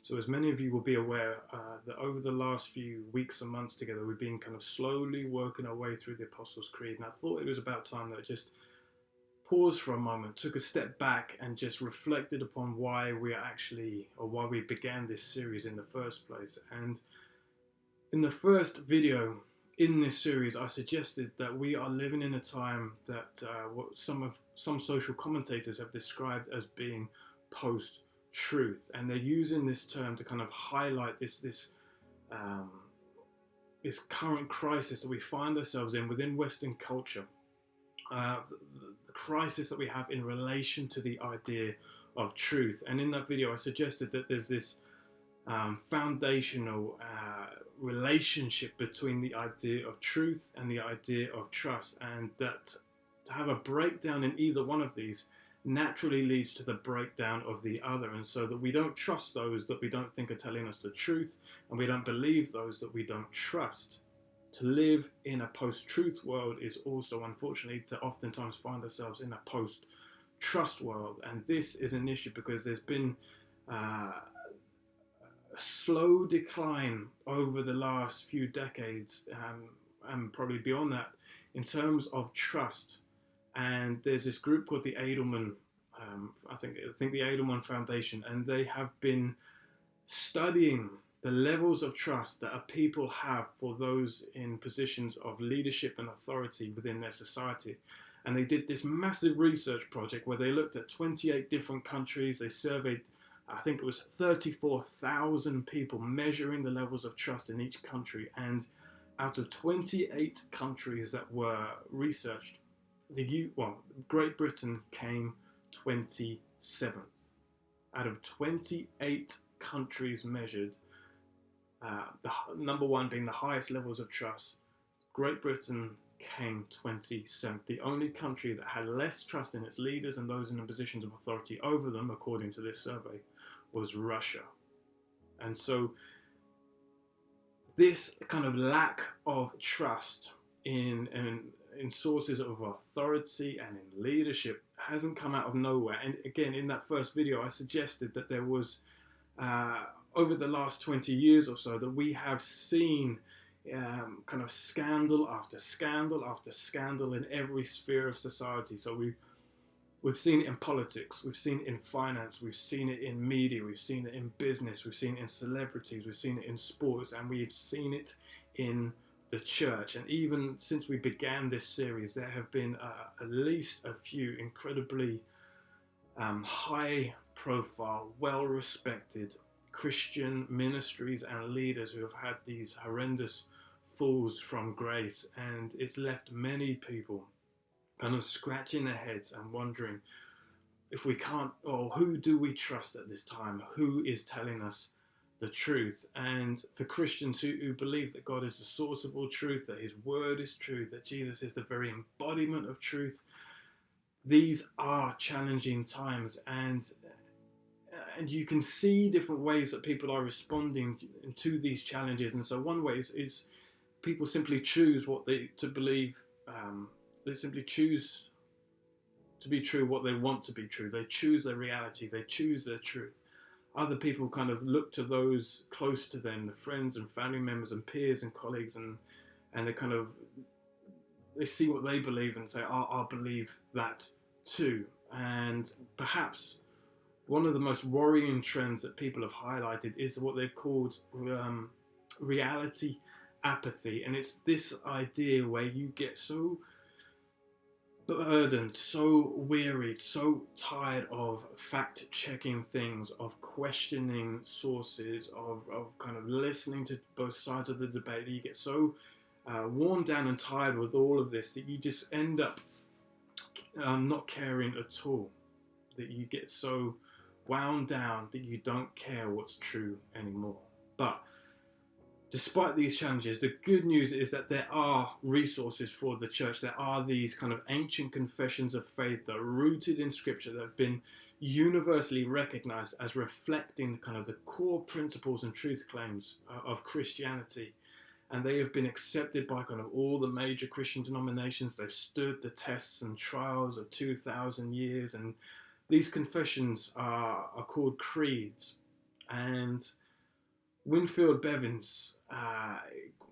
So, as many of you will be aware, that over the last few weeks and months together, we've been kind of slowly working our way through the Apostles' Creed. And I thought it was about time that I just paused for a moment, took a step back, and just reflected upon why we are actually, or why we began this series in the first place. And in the first video in this series, I suggested that we are living in a time that what some social commentators have described as being post-truth, and they're using this term to kind of highlight um, this current crisis that we find ourselves in within Western culture, the crisis that we have in relation to the idea of truth. And in that video, I suggested that there's this foundational relationship between the idea of truth and the idea of trust, and that to have a breakdown in either one of these naturally leads to the breakdown of the other, and so that we don't trust those that we don't think are telling us the truth, and we don't believe those that we don't trust. To live in a post-truth world is also, unfortunately, to oftentimes find ourselves in a post-trust world, and this is an issue because there's been a slow decline over the last few decades, and probably beyond that, in terms of trust. And there's this group called the Edelman, I think the Edelman Foundation, and they have been studying the levels of trust that people have for those in positions of leadership and authority within their society. And they did this massive research project where they looked at 28 different countries. They surveyed, I think it was 34,000 people, measuring the levels of trust in each country. And out of 28 countries that were researched, Great Britain came 27th. Out of 28 countries measured, the number one being the highest levels of trust, Great Britain came 27th. The only country that had less trust in its leaders and those in positions of authority over them, according to this survey, was Russia. And so this kind of lack of trust in sources of authority and in leadership hasn't come out of nowhere. And again, in that first video, I suggested that there was, over the last 20 years or so, that we have seen kind of scandal after scandal after scandal in every sphere of society. So we've seen it in politics, we've seen it in finance, we've seen it in media, we've seen it in business, we've seen it in celebrities, we've seen it in sports, and we've seen it in the church. And even since we began this series, there have been at least a few incredibly high profile, well respected Christian ministries and leaders who have had these horrendous falls from grace, and it's left many people kind of scratching their heads and wondering if we can't, or who do we trust at this time? Who is telling us the truth? And for Christians who believe that God is the source of all truth, that his word is truth, that Jesus is the very embodiment of truth, these are challenging times, and you can see different ways that people are responding to these challenges. And so one way is people simply choose to believe. They simply choose to be true what they want to be true. They choose their reality. They choose their truth. Other people kind of look to those close to them, the friends and family members and peers and colleagues, and they see what they believe and say, I'll believe that too. And perhaps one of the most worrying trends that people have highlighted is what they've called reality apathy. And it's this idea where you get so burdened, so wearied, so tired of fact-checking things, of questioning sources, of kind of listening to both sides of the debate, that you get so worn down and tired with all of this that you just end up not caring at all, that you get so wound down that you don't care what's true anymore. But despite these challenges, the good news is that there are resources for the church. There are these kind of ancient confessions of faith that are rooted in scripture, that have been universally recognized as reflecting the kind of the core principles and truth claims of Christianity. And they have been accepted by kind of all the major Christian denominations. They've stood the tests and trials of 2,000 years. And these confessions are called creeds. And Winfield Bevins,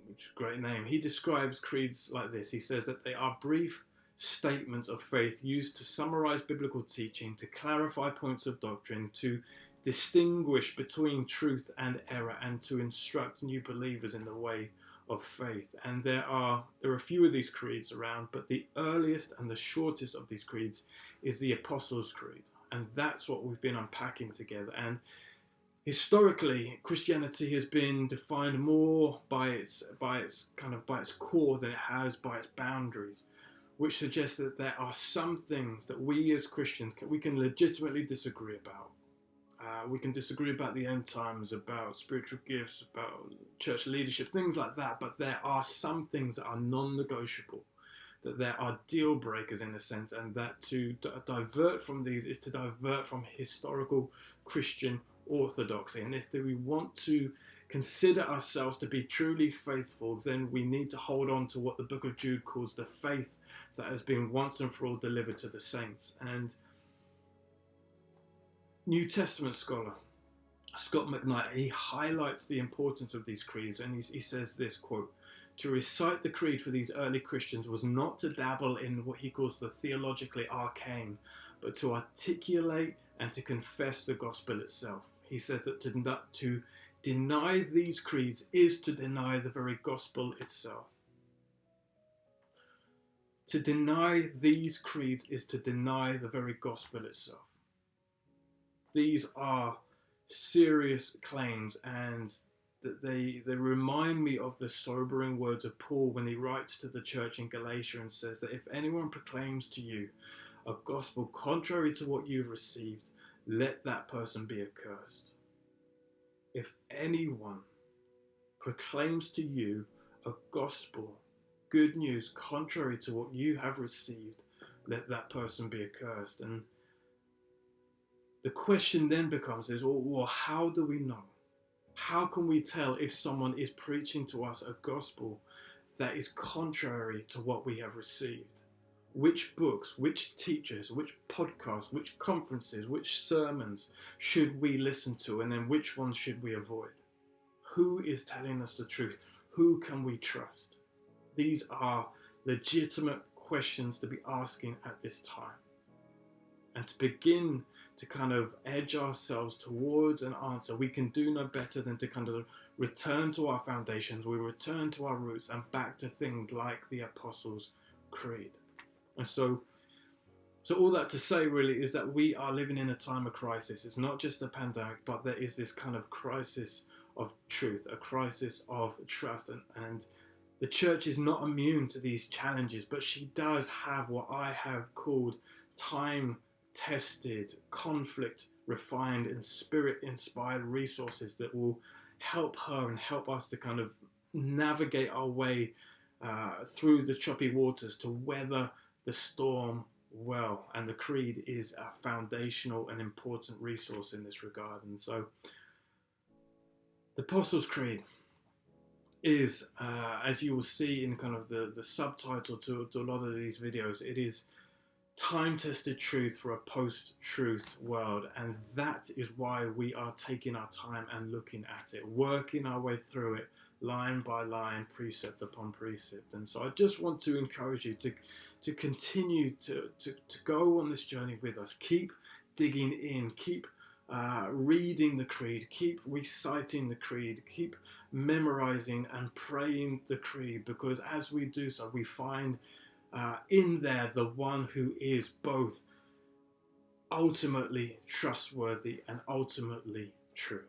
which is a great name, he describes creeds like this. He says that they are brief statements of faith used to summarize biblical teaching, to clarify points of doctrine, to distinguish between truth and error, and to instruct new believers in the way of faith. And there are a few of these creeds around, but the earliest and the shortest of these creeds is the Apostles' Creed. And that's what we've been unpacking together. And historically, Christianity has been defined more by its core than it has by its boundaries, which suggests that there are some things that we as Christians we can legitimately disagree about. We can disagree about the end times, about spiritual gifts, about church leadership, things like that. But there are some things that are non-negotiable, that there are deal breakers in a sense, and that to divert from these is to divert from historical Christian orthodoxy. And if we want to consider ourselves to be truly faithful, then we need to hold on to what the book of Jude calls the faith that has been once and for all delivered to the saints. And New Testament scholar Scott McKnight, he highlights the importance of these creeds, and he says this, quote, "To recite the creed for these early Christians was not to dabble in what he calls the theologically arcane, but to articulate and to confess the gospel itself." He says that to deny these creeds is to deny the very gospel itself. To deny these creeds is to deny the very gospel itself. These are serious claims, and that they remind me of the sobering words of Paul when he writes to the church in Galatia and says that if anyone proclaims to you a gospel contrary to what you've received, let that person be accursed. If anyone proclaims to you a gospel, good news, contrary to what you have received, let that person be accursed. And the question then becomes well, how do we know? How can we tell if someone is preaching to us a gospel that is contrary to what we have received? Which books, which teachers, which podcasts, which conferences, which sermons should we listen to, and then which ones should we avoid? Who is telling us the truth? Who can we trust? These are legitimate questions to be asking at this time. And to begin to kind of edge ourselves towards an answer, we can do no better than to kind of return to our foundations. We return to our roots and back to things like the Apostles' Creed. And so all that to say really is that we are living in a time of crisis. It's not just a pandemic, but there is this kind of crisis of truth, a crisis of trust. And the church is not immune to these challenges, but she does have what I have called time-tested, conflict-refined, and spirit-inspired resources that will help her and help us to kind of navigate our way through the choppy waters, to weather the storm well. And the Creed is a foundational and important resource in this regard. And so the Apostles' Creed is, as you will see in kind of the subtitle to a lot of these videos, it is time-tested truth for a post-truth world. And that is why we are taking our time and looking at it, working our way through it, line by line, precept upon precept. And so I just want to encourage you to continue to go on this journey with us. Keep digging in, keep reading the Creed, keep reciting the Creed, keep memorizing and praying the Creed, because as we do so, we find in there the one who is both ultimately trustworthy and ultimately true.